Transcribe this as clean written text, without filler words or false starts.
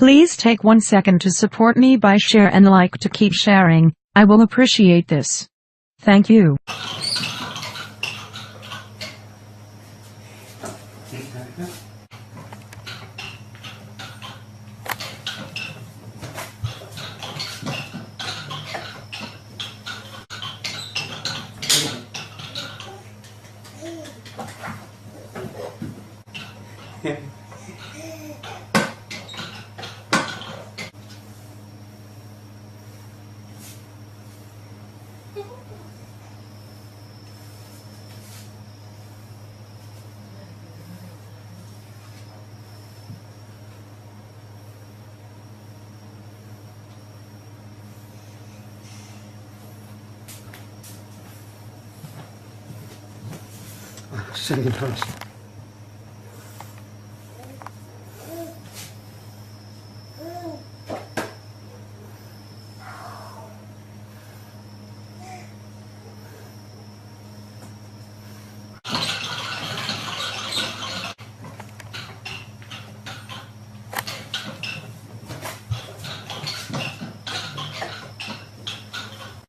Please take 1 second to support me by share and like to keep sharing. I will appreciate this. Thank you. Singing first.